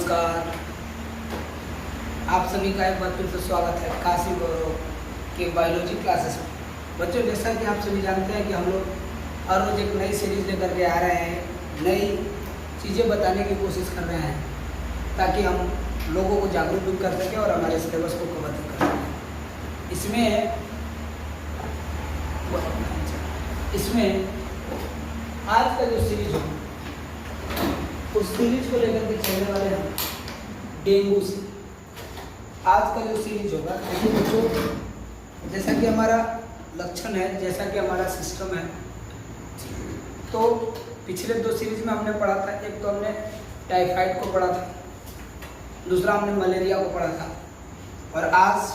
नमस्कार। आप सभी का एक बार फिर से स्वागत है काशी गौरव के बायोलॉजी क्लासेस में। बच्चों, जैसा कि आप सभी जानते हैं कि हम लोग हर रोज़ एक नई सीरीज़ लेकर के आ रहे हैं, नई चीज़ें बताने की कोशिश कर रहे हैं ताकि हम लोगों को जागरूक भी कर सकें और हमारे सिलेबस को कवर कर सकें। इसमें आज का जो सीरीज हो उस सीरीज को लेकर के चलने वाले हैं डेंगू से। आज का जो सीरीज होगा, देखिए बच्चों, जैसा कि हमारा लक्षण है, जैसा कि हमारा सिस्टम है, तो पिछले दो सीरीज में हमने पढ़ा था। एक तो हमने टाइफाइड को पढ़ा था, दूसरा हमने मलेरिया को पढ़ा था, और आज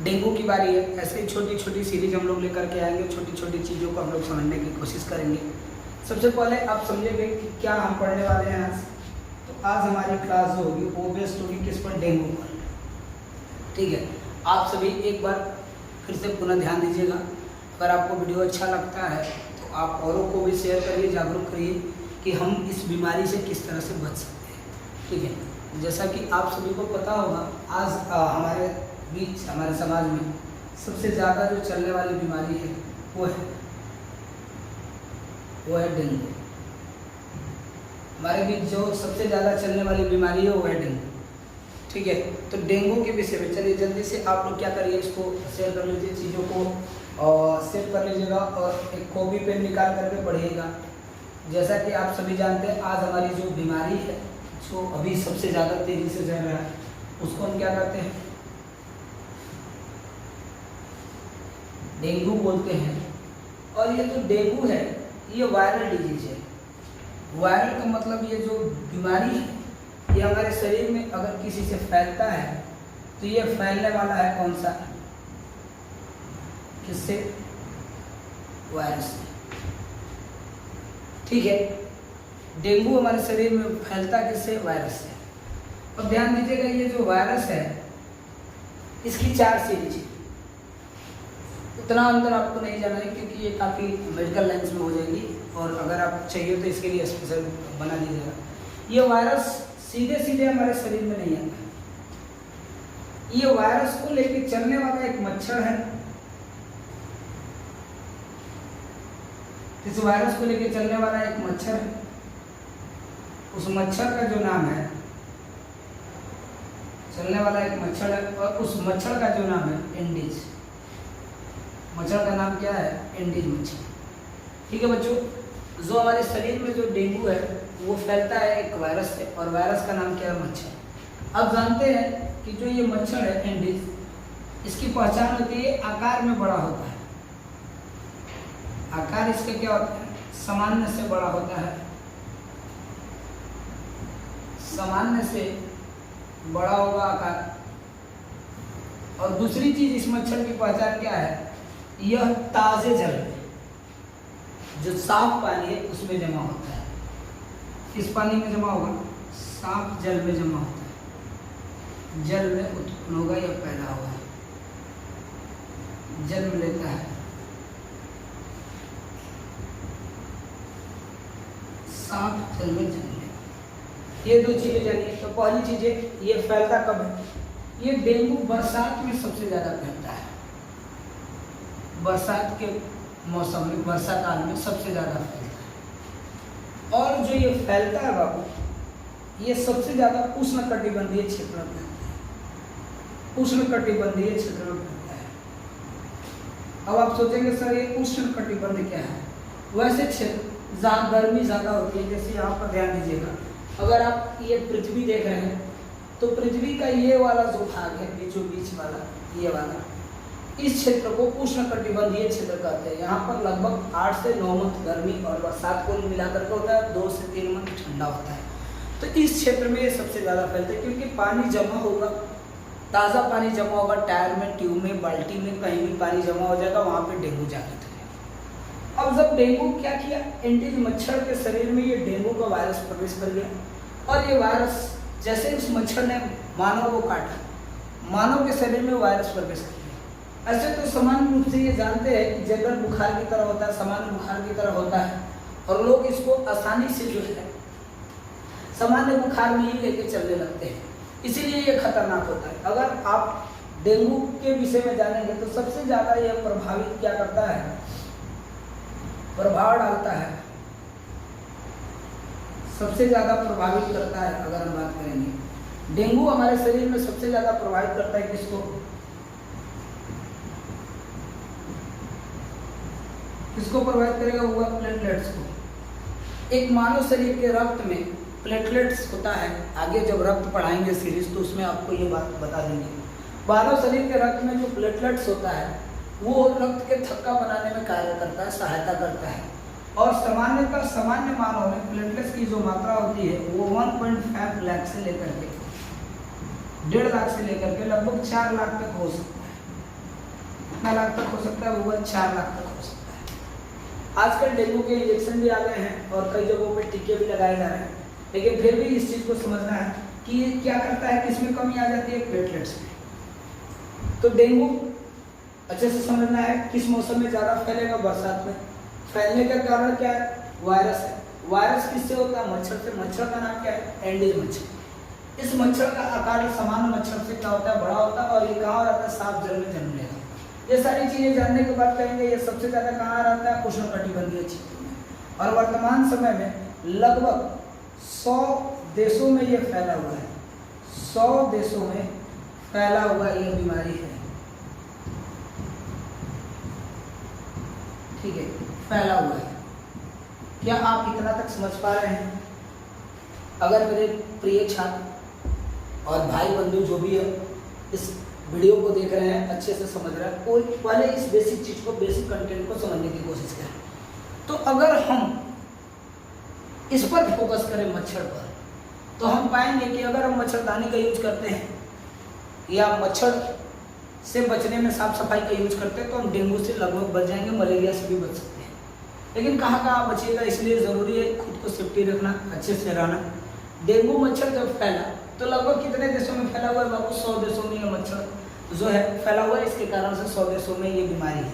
डेंगू की बारी है। ऐसे ही छोटी छोटी सीरीज हम लोग लेकर के आएंगे, छोटी छोटी चीज़ों को हम लोग समझने की कोशिश करेंगे। सबसे पहले आप समझेंगे कि क्या हम पढ़ने वाले हैं आज। तो आज हमारी क्लास जो होगी वो बेस्ड होगी किस पर? डेंगू पर। ठीक है, आप सभी एक बार फिर से पुनः ध्यान दीजिएगा। अगर आपको वीडियो अच्छा लगता है तो आप औरों को भी शेयर करिए, जागरूक करिए कि हम इस बीमारी से किस तरह से बच सकते हैं। ठीक है, जैसा कि आप सभी को पता होगा, आज हमारे बीच, हमारे समाज में सबसे ज़्यादा जो चलने वाली बीमारी है वो है डेंगू। हमारे बीच जो सबसे ज़्यादा चलने वाली बीमारी है वो है डेंगू। ठीक है, तो डेंगू के विषय में चलिए जल्दी से आप लोग क्या करिए, इसको शेयर कर लीजिए, चीज़ों को सेव कर लीजिएगा और एक कॉपी पेन निकाल करके पढ़िएगा। जैसा कि आप सभी जानते हैं, आज हमारी जो बीमारी है जो अभी सबसे ज़्यादा तेज़ी से चल रहा है उसको हम क्या कहते हैं? डेंगू बोलते हैं। और ये जो डेंगू है ये वायरल डिजीज है। वायरल का मतलब ये जो बीमारी है ये हमारे शरीर में अगर किसी से फैलता है तो ये फैलने वाला है कौन सा? किससे? वायरस से। ठीक है, डेंगू हमारे शरीर में फैलता किससे? वायरस से। अब ध्यान दीजिएगा, ये जो वायरस है इसकी 4 सीरीज है। उतना अंदर आपको नहीं जाना है क्योंकि ये काफ़ी मेडिकल लाइन्स में हो जाएगी, और अगर आप चाहिए तो इसके लिए स्पेशल बना दीजिएगा। ये वायरस सीधे सीधे हमारे शरीर में नहीं आता है। ये वायरस को लेके चलने वाला एक मच्छर है। इस वायरस को लेके चलने वाला एक मच्छर है। उस मच्छर का जो नाम है, चलने वाला एक मच्छर है, और उस मच्छर का जो नाम है एंडीज। मच्छर का नाम क्या है? एंडीज मच्छर। ठीक है बच्चों, जो हमारे शरीर में जो डेंगू है वो फैलता है एक वायरस से, और वायरस का नाम क्या है? मच्छर। अब जानते हैं कि जो ये मच्छर है एंडीज, इसकी पहचान होती है आकार में बड़ा होता है। आकार इसका क्या होता है? सामान्य से बड़ा होता है। सामान्य से बड़ा होगा आकार। और दूसरी चीज, इस मच्छर की पहचान क्या है? यह ताजे जल में, जो साफ पानी है उसमें जमा होता है। किस पानी में जमा होगा? साफ जल में जमा होता है। जल में उत्पन्न होगा या पैदा होगा, जन्म लेता है। साफ जल में जन्म लेता। ये 2 चीजें जानिए। तो पहली चीज है, ये फैलता कब है? ये डेंगू बरसात में सबसे ज्यादा फैलता है। बरसात के मौसम में, वर्षा काल में सबसे ज़्यादा फैलता है। और जो ये फैलता है बाबू, ये सबसे ज़्यादा उष्णकटिबंधीय क्षेत्र में फैलता है। उष्णकटिबंधीय क्षेत्र में फैलता है। अब आप सोचेंगे सर ये उष्णकटिबंध क्या है? वैसे क्षेत्र जहाँ गर्मी ज़्यादा होती है, जैसे यहाँ पर ध्यान दीजिएगा, अगर आप ये पृथ्वी देख रहे हैं तो पृथ्वी का ये वाला जो भाग है, बीचों बीच वाला, ये वाला, इस क्षेत्र को उष्णकटिबंधीय क्षेत्र कहते हैं। यहाँ पर लगभग 8 से 9 मंथ गर्मी और बरसात को मिलाकर के होता है, 2 से 3 मंथ ठंडा होता है। तो इस क्षेत्र में ये सबसे ज़्यादा फैलता है क्योंकि पानी जमा होगा, ताज़ा पानी जमा होगा, टायर में, ट्यूब में, बाल्टी में, कहीं भी पानी जमा हो जाएगा, वहाँ पे डेंगू जागृत हो। अब जब डेंगू क्या किया, एंडीज मच्छर के शरीर में ये डेंगू का वायरस प्रवेश कर गया, और ये वायरस जैसे उस मच्छर ने मानव को काटा, मानव के शरीर में वायरस प्रवेश कर गया। ऐसे तो सामान्य रूप से ये जानते हैं कि जनरल बुखार की तरह होता है, सामान्य बुखार की तरह होता है, और लोग इसको आसानी से जो है सामान्य बुखार में ही लेके चलने लगते हैं, इसीलिए ये खतरनाक होता है। अगर आप डेंगू के विषय में जानेंगे तो सबसे ज़्यादा यह प्रभावित क्या करता है, प्रभाव डालता है, सबसे ज़्यादा प्रभावित करता है। अगर हम बात करेंगे डेंगू हमारे शरीर में सबसे ज़्यादा प्रभावित करता है किसको, किसको प्रभावित करेगा, हुआ प्लेटलेट्स को। एक मानव शरीर के रक्त में प्लेटलेट्स होता है, आगे जब रक्त पढ़ाएंगे सीरीज तो उसमें आपको ये बात बता देंगे। मानव शरीर के रक्त में जो प्लेटलेट्स होता है वो रक्त के थक्का बनाने में कार्य करता है, सहायता करता है। और सामान्यतः सामान्य मानव में प्लेटलेट्स की जो मात्रा होती है वो 1.5 लाख से लेकर के 1.5 लाख से लेकर के लगभग 4 लाख तक हो सकता है। कितना लाख तक हो सकता है, वो 4 लाख तक हो सकता है। आजकल डेंगू के इंजेक्शन भी आ गए हैं और कई जगहों पे टीके भी लगाए जा रहे हैं, लेकिन फिर भी इस चीज़ को समझना है कि ये क्या करता है, किसमें कमी आ जाती है, प्लेटलेट्स में। तो डेंगू अच्छे से समझना है किस मौसम में ज़्यादा फैलेगा, बरसात में। फैलने का कारण क्या है, वायरस है। वायरस किससे होता है, मच्छर से। मच्छर का नाम क्या है, एंडीज मच्छर। इस मच्छर का आकार सामान्य मच्छर से क्या होता है, बड़ा होता है, और ये कहाँ रहता है, साफ जल में जन्म लेगा। ये सारी चीज़ें जानने के बाद कहेंगे ये सबसे ज़्यादा कहाँ रहता है, उष्णकटिबंधीय क्षेत्र में। और वर्तमान समय में लगभग 100 देशों में ये फैला हुआ है, 100 देशों में फैला हुआ यह बीमारी है। ठीक है, फैला हुआ है। क्या आप इतना तक समझ पा रहे हैं? अगर मेरे प्रिय छात्र और भाई बंधु जो भी है इस वीडियो को देख रहे हैं, अच्छे से समझ रहे हैं, कोई पहले इस बेसिक चीज़ को, बेसिक कंटेंट को समझने की कोशिश करें। तो अगर हम इस पर फोकस करें, मच्छर पर, तो हम पाएंगे कि अगर हम मच्छरदानी का यूज करते हैं या मच्छर से बचने में साफ सफाई का यूज करते हैं तो हम डेंगू से लगभग बच जाएंगे, मलेरिया से भी बच सकते हैं। लेकिन कहाँ कहाँ बचिएगा, इसलिए ज़रूरी है खुद को सेफ्टी रखना, अच्छे से रहना। डेंगू मच्छर जब फैला तो लगभग कितने देशों में फैला हुआ है बाबू, 100 देशों में यह मच्छर जो है फैला हुआ है। इसके कारण से 100 देशों में ये बीमारी है।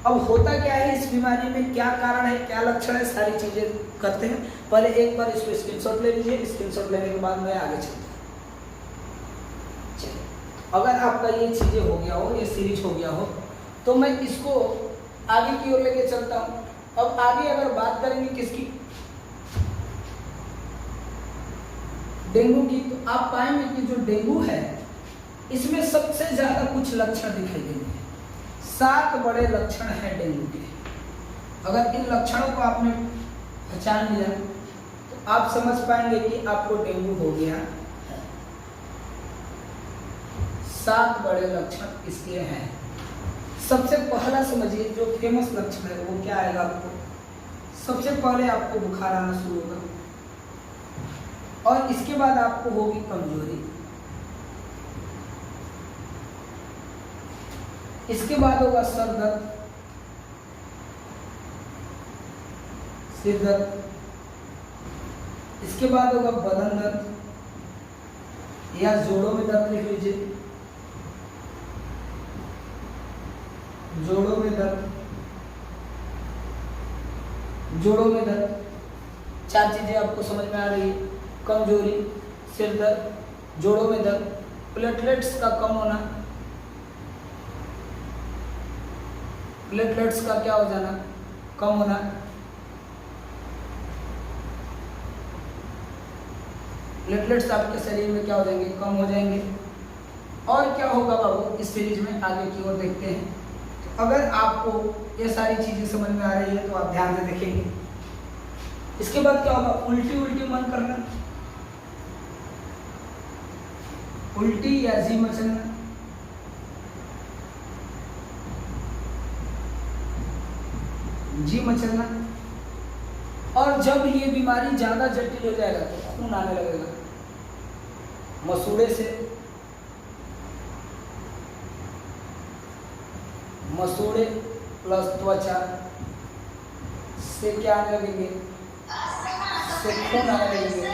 अब होता क्या है इस बीमारी में, क्या कारण है, क्या लक्षण है, सारी चीज़ें करते हैं। पहले एक बार इसको स्क्रीनशॉट ले लीजिए, स्क्रीनशॉट लेने के बाद मैं आगे चलता हूँ। अगर आपका ये चीज़ें हो गया हो, ये सीरीज हो गया हो, तो मैं इसको आगे की ओर लेके चलता हूँ। अब आगे अगर बात करेंगे किसकी, डेंगू की, तो आप पाएंगे कि जो डेंगू है इसमें सबसे ज़्यादा कुछ लक्षण दिखाई देंगे। 7 बड़े लक्षण हैं डेंगू के। अगर इन लक्षणों को आपने पहचान लिया तो आप समझ पाएंगे कि आपको डेंगू हो गया है। 7 बड़े लक्षण इसके हैं। सबसे पहला समझिए, जो फेमस लक्षण है वो क्या आएगा आपको, सबसे पहले आपको बुखार आना शुरू होगा और इसके बाद आपको होगी कमजोरी, इसके बाद होगा सर दर्द, सिर दर्द, इसके बाद होगा बदन दर्द या जोड़ों में दर्द, लिख लीजिए जोड़ों में दर्द, जोड़ों में दर्द। 4 चीजें आपको समझ में आ रही है, कमजोरी, सिर दर्द, जोड़ों में दर्द, प्लेटलेट्स का कम होना, प्लेटलेट्स का क्या हो जाना, कम होना, प्लेटलेट्स आपके शरीर में क्या हो जाएंगे, कम हो जाएंगे। और क्या होगा बाबू इस सीरीज में, आगे की ओर देखते हैं। तो अगर आपको ये सारी चीजें समझ में आ रही है तो आप ध्यान से देखेंगे। इसके बाद क्या होगा, उल्टी उल्टी मन करना, उल्टी या जी मचलना, जी मचलना। और जब ये बीमारी ज्यादा जटिल हो जाएगा तो खून आने लगेगा, मसूड़े से, मसूड़े प्लस त्वचा से क्या आने लगेंगे, से खून आने लगेंगे,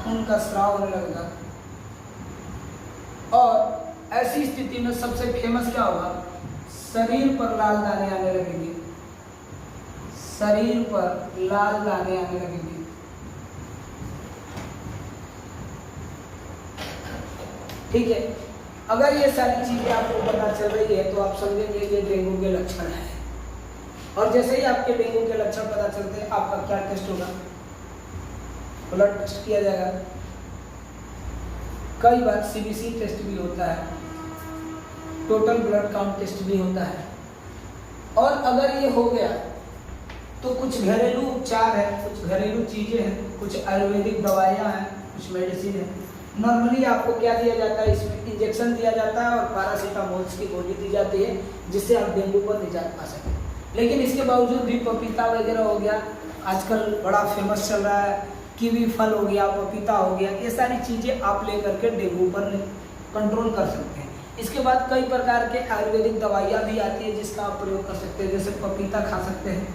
खून का स्राव होने लगेगा। और ऐसी स्थिति में सबसे फेमस क्या होगा, शरीर पर लाल दाने आने लगेंगे, शरीर पर लाल दाने आने लगेंगे। ठीक है, अगर ये सारी चीज़ें आपको पता चल रही है तो आप समझेंगे कि डेंगू के लक्षण है। और जैसे ही आपके डेंगू के लक्षण पता चलते हैं, आपका क्या टेस्ट होगा? ब्लड टेस्ट किया जाएगा। कई बार सीबीसी टेस्ट भी होता है, टोटल ब्लड काउंट टेस्ट भी होता है। और अगर ये हो गया तो कुछ घरेलू उपचार है, कुछ घरेलू चीज़ें हैं, कुछ आयुर्वेदिक दवाइयाँ हैं, कुछ मेडिसिन है। नॉर्मली आपको क्या दिया जाता है? इसमें इंजेक्शन दिया जाता है और पैरासीटामोल की गोली दी जाती है, जिससे आप डेंगू पर निजात पा सकें। लेकिन इसके बावजूद भी पपीता वगैरह हो गया, आजकल बड़ा फेमस चल रहा है, कीवी फल हो गया, पपीता हो गया, ये सारी चीज़ें आप ले करके डेंगू पर कंट्रोल कर सकते हैं। इसके बाद कई प्रकार के आयुर्वेदिक दवाइयाँ भी आती है जिसका आप प्रयोग कर सकते हैं। जैसे पपीता खा सकते हैं,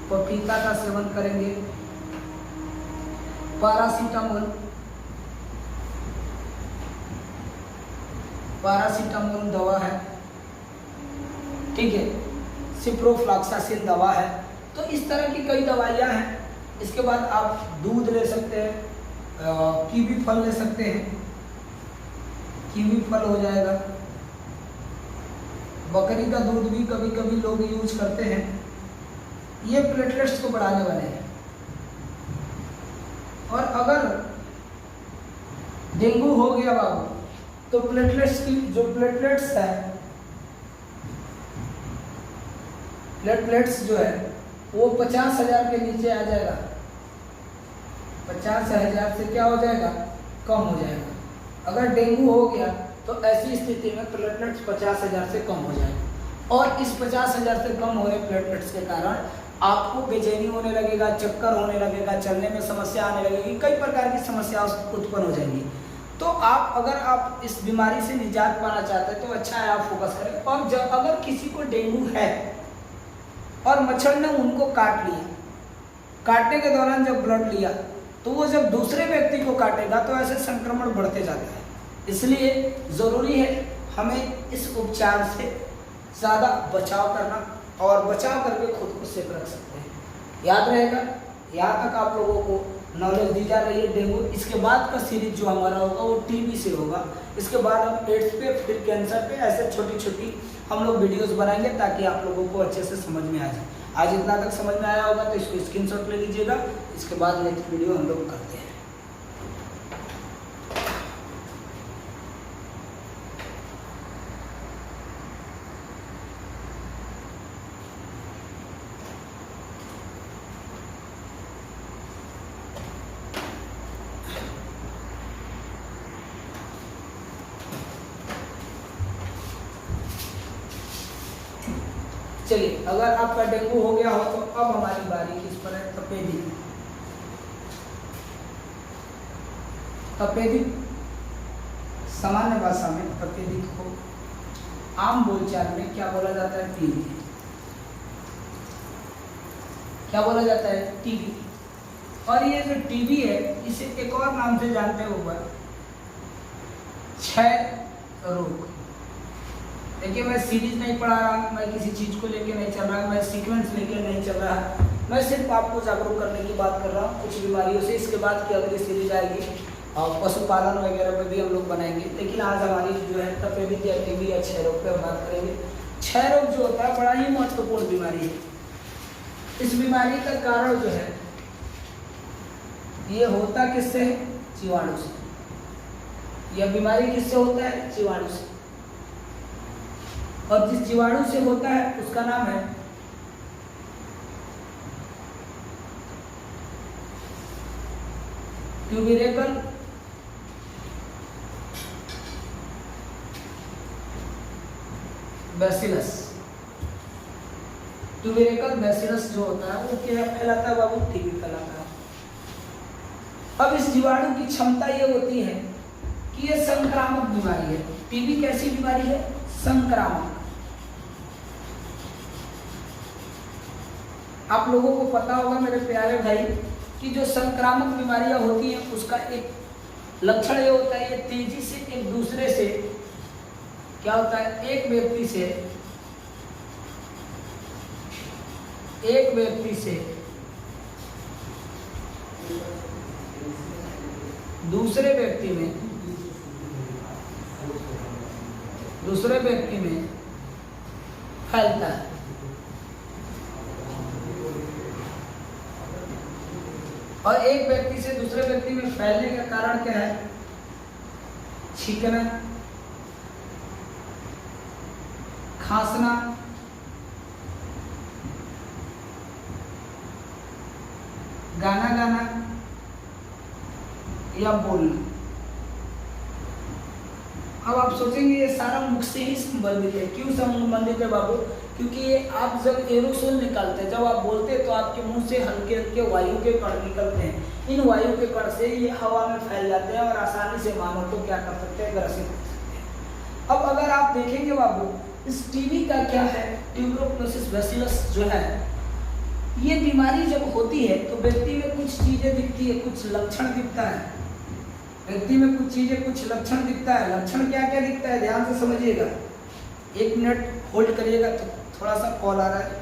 पपीता का सेवन करेंगे। पैरासीटामोल दवा है, ठीक है, सिप्रोफ्लॉक्सासिन दवा है। तो इस तरह की कई दवाइयाँ हैं। इसके बाद आप दूध ले सकते हैं, कीवी फल ले सकते हैं, कीवी फल हो जाएगा। बकरी का दूध भी कभी कभी लोग यूज करते हैं, ये प्लेटलेट्स को बढ़ाने वाले हैं। और अगर डेंगू हो गया बाबू तो प्लेटलेट्स की जो प्लेटलेट्स है, प्लेटलेट्स जो है वो 50,000 के नीचे आ जाएगा। 50,000 से क्या हो जाएगा? कम हो जाएगा। अगर डेंगू हो गया तो ऐसी स्थिति में प्लेटलेट्स 50,000 से कम हो जाएगा। और इस 50,000 से कम हो रहे प्लेटलेट्स के कारण आपको बेचैनी होने लगेगा, चक्कर होने लगेगा, चलने में समस्या आने लगेगी, कई प्रकार की समस्या उत्पन्न हो जाएंगी। तो अगर आप इस बीमारी से निजात पाना चाहते हैं तो अच्छा है आप फोकस करें। और जब अगर किसी को डेंगू है और मच्छर ने उनको काट लिया, काटने के दौरान जब ब्लड लिया तो वो जब दूसरे व्यक्ति को काटेगा तो ऐसे संक्रमण बढ़ते जाता है। इसलिए ज़रूरी है हमें इस उपचार से ज़्यादा बचाव करना, और बचाव करके खुद को सेफ रख सकते हैं। याद रहेगा, यहाँ तक आप लोगों को नॉलेज दी जा रही है डेंगू। इसके बाद का सीरीज जो हमारा होगा वो टीबी से होगा। इसके बाद हम एड्स पे, फिर कैंसर पे, ऐसे छोटी छोटी हम लोग वीडियोस बनाएंगे ताकि आप लोगों को अच्छे से समझ में आ जाए। आज इतना तक समझ में आया होगा तो इसको स्क्रीनशॉट ले लीजिएगा। इसके बाद नेक्स्ट वीडियो हम लोग करते हैं। चलिए, अगर आपका डेंगू हो गया हो तो अब हमारी बारी किस पर है? तपेदिक। तपेदिक सामान्य भाषा में तपेदिक को आम बोलचाल में क्या बोला जाता है? टीबी। क्या बोला जाता है? टीबी। और ये जो टीबी है इसे एक और नाम से जानते हो, क्षय रोग। देखिए, मैं सीरीज नहीं पढ़ा रहा, मैं किसी चीज़ को लेके नहीं चल रहा, मैं सीक्वेंस लेके नहीं चल रहा, मैं सिर्फ आपको जागरूक करने की बात कर रहा हूँ कुछ बीमारियों से। इसके बाद की अगली सीरीज आएगी और पशुपालन वगैरह पे भी हम लोग बनाएंगे। लेकिन आज हमारी जो है तपेदिक या टीबी या क्षय रोग पे हम बात करेंगे। क्षय रोग जो होता है बड़ा ही महत्वपूर्ण बीमारी है। इस बीमारी का कारण जो है ये होता किससे है? जीवाणु से। यह बीमारी किससे होता है? जीवाणु से। और जिस जीवाणु से होता है उसका नाम है ट्यूबिरेकल बैसिलस। ट्यूबिरेकल बैसिलस जो होता है वो क्या फैलाता है बाबू? टीबी फैलाता है। अब इस जीवाणु की क्षमता ये होती है कि ये संक्रामक बीमारी है। टीबी कैसी बीमारी है? संक्रामक। आप लोगों को पता होगा मेरे प्यारे भाई कि जो संक्रामक बीमारियां होती हैं उसका एक लक्षण ये होता है, ये तेजी से एक दूसरे से क्या होता है? एक व्यक्ति से दूसरे व्यक्ति में दूसरे व्यक्ति में फैलता है। और एक व्यक्ति से दूसरे व्यक्ति में फैलने का कारण क्या है? छींकना, खांसना, गाना गाना या बोलना। अब आप सोचेंगे ये सारा मुख से ही संबंधित है। क्यों संबंधित है बाबू? क्योंकि ये आप जब एरोसोल निकालते हैं, जब आप बोलते हैं तो आपके मुंह से हल्के हल्के वायु के कण निकलते हैं। इन वायु के कण से ये हवा में फैल जाते हैं और आसानी से मानव को क्या कर सकते हैं? ग्रसित कर सकते हैं। अब अगर आप देखेंगे बाबू, इस टीबी का क्या है, ट्यूबरोक्लोसिस बैसिलस जो है, ये बीमारी जब होती है तो व्यक्ति में कुछ चीजें दिखती है, कुछ लक्षण दिखता है। व्यक्ति में कुछ चीजें, कुछ लक्षण दिखता है। लक्षण क्या क्या दिखता है? ध्यान से समझिएगा, 1 मिनट होल्ड करिएगा। तो थोड़ा सा कॉल आ रहा है।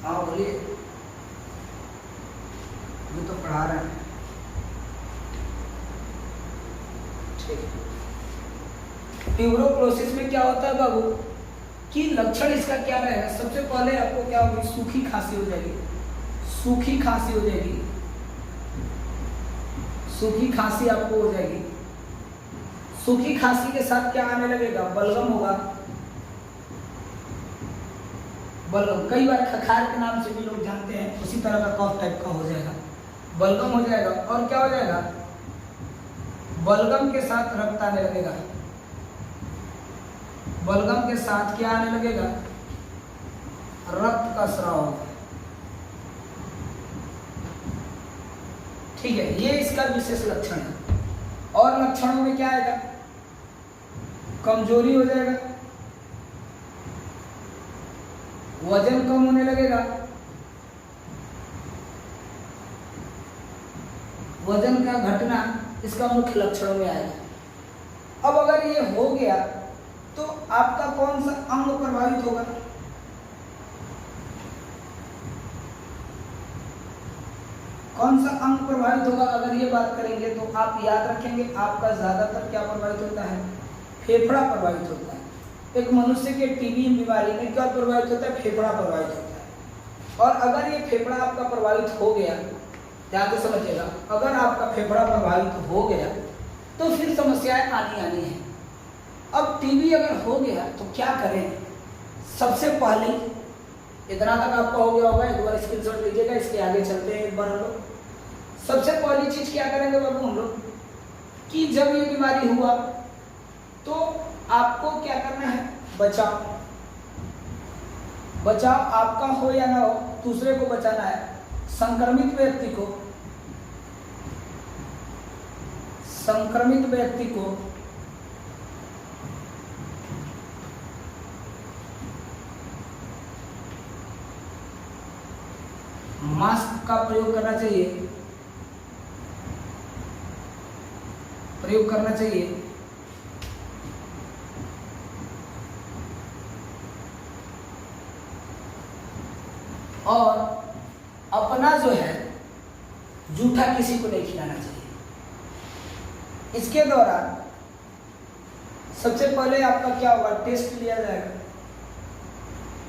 हाँ बोलिए, ये तो पढ़ा रहा है। ठीक है। ट्यूबरोक्लोसिस में क्या होता है बाबू कि लक्षण इसका क्या रहेगा? सबसे पहले आपको क्या होगी? सूखी खांसी हो जाएगी। सूखी खांसी हो जाएगी। सूखी खांसी आपको हो जाएगी। सूखी खांसी के साथ क्या आने लगेगा? बलगम होगा। बलगम कई बार खखार के नाम से भी लोग जानते हैं, उसी तरह का कफ टाइप का हो जाएगा। बलगम हो जाएगा। और क्या हो जाएगा? बलगम के साथ रक्त आने लगेगा। बलगम के साथ क्या आने लगेगा? रक्त का स्राव होगा। ठीक है, ये इसका विशेष लक्षण है। और लक्षणों में क्या आएगा? कमजोरी हो जाएगा, वजन कम होने लगेगा, वजन का घटना इसका मुख्य लक्षणों में आएगा। अब अगर ये हो गया तो आपका कौन सा अंग प्रभावित होगा? कौन सा अंग प्रभावित होगा? अगर ये बात करेंगे तो आप याद रखेंगे, आपका ज्यादातर क्या प्रभावित होता है? फेफड़ा प्रभावित होता है। एक मनुष्य के टीबी बीमारी में क्या प्रभावित होता है? फेफड़ा प्रभावित होता है। और अगर ये फेफड़ा आपका प्रभावित हो गया, ध्यान से समझिएगा, अगर आपका फेफड़ा प्रभावित हो गया तो फिर समस्याएं आनी है। अब टीबी अगर हो गया तो क्या करें? सबसे पहले, इतना तक आपका हो गया होगा, एक बार स्क्रीनशॉट लीजिएगा, इसके आगे चलते हैं एक बार हम लोग। सबसे पहली चीज क्या करेंगे बाबू हम लोग कि जब ये बीमारी हुआ तो आपको क्या करना है? बचाव। बचाव आपका हो या ना हो, दूसरे को बचाना है। संक्रमित व्यक्ति को मास्क का प्रयोग करना चाहिए। और अपना जो है जूठा किसी को नहीं खिलाना चाहिए। इसके दौरान सबसे पहले आपका क्या होगा? टेस्ट लिया जाएगा।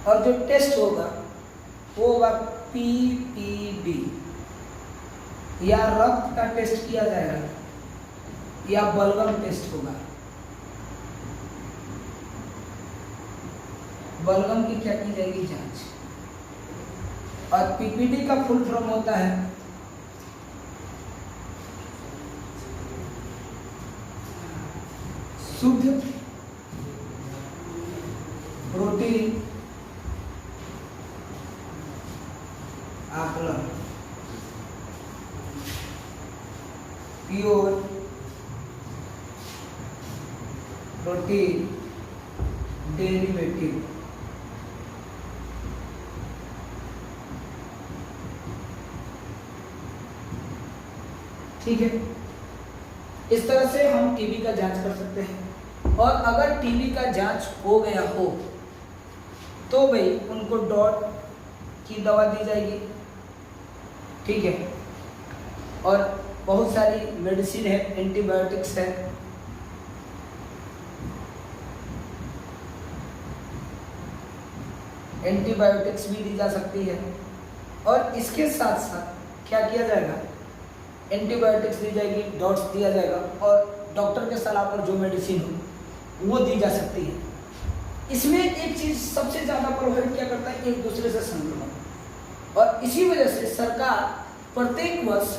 और जो टेस्ट होगा वो होगा PPB, या रक्त का टेस्ट किया जाएगा, या बलगम टेस्ट होगा। बलगम की क्या की जाएगी? जांच। और PPD का फुल फॉर्म होता है शुद्ध प्रोटीन आकलन, प्योर प्रोटीन डेरिवेटिव। ठीक है, इस तरह से हम टीबी का जांच कर सकते हैं। और अगर टीबी का जांच हो गया हो तो भाई उनको डॉट की दवा दी जाएगी। ठीक है, और बहुत सारी मेडिसिन है, एंटीबायोटिक्स है। एंटीबायोटिक्स भी दी जा सकती है। और इसके साथ साथ क्या किया जाएगा, एंटीबायोटिक्स दी जाएगी, डॉट्स दिया जाएगा और डॉक्टर के सलाह पर जो मेडिसिन हो वो दी जा सकती है। इसमें एक चीज़ सबसे ज़्यादा प्रभावित क्या करता है, एक दूसरे से संक्रमण। और इसी वजह से सरकार प्रत्येक वर्ष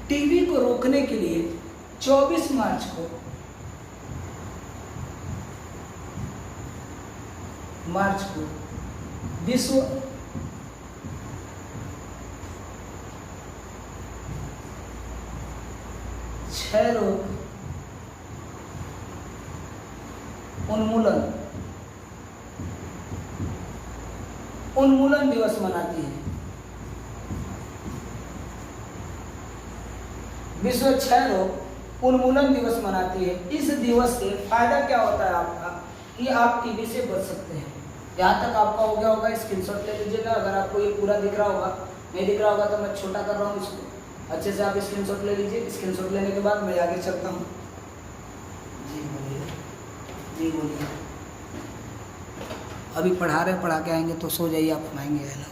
टीबी को रोकने के लिए 24 मार्च को विश्व क्षय रोग उन्मूलन दिवस मनाती है। विश्व क्षय रोग उन्मूलन दिवस मनाती है। इस दिवस से फायदा क्या होता है आपका, कि आप टीबी से बच सकते हैं। यहाँ तक आपका हो गया होगा, स्क्रीनशॉट ले लीजिएगा। अगर आपको ये पूरा दिख रहा होगा, नहीं दिख रहा होगा तो मैं छोटा कर रहा हूँ इसको, अच्छे से आप स्क्रीनशॉट ले लीजिए। स्क्रीनशॉट लेने के बाद मैं आगे चलता हूँ। जी बोलिए। अभी पढ़ा के आएंगे तो सो जाइए, आप बनाएंगे है ना।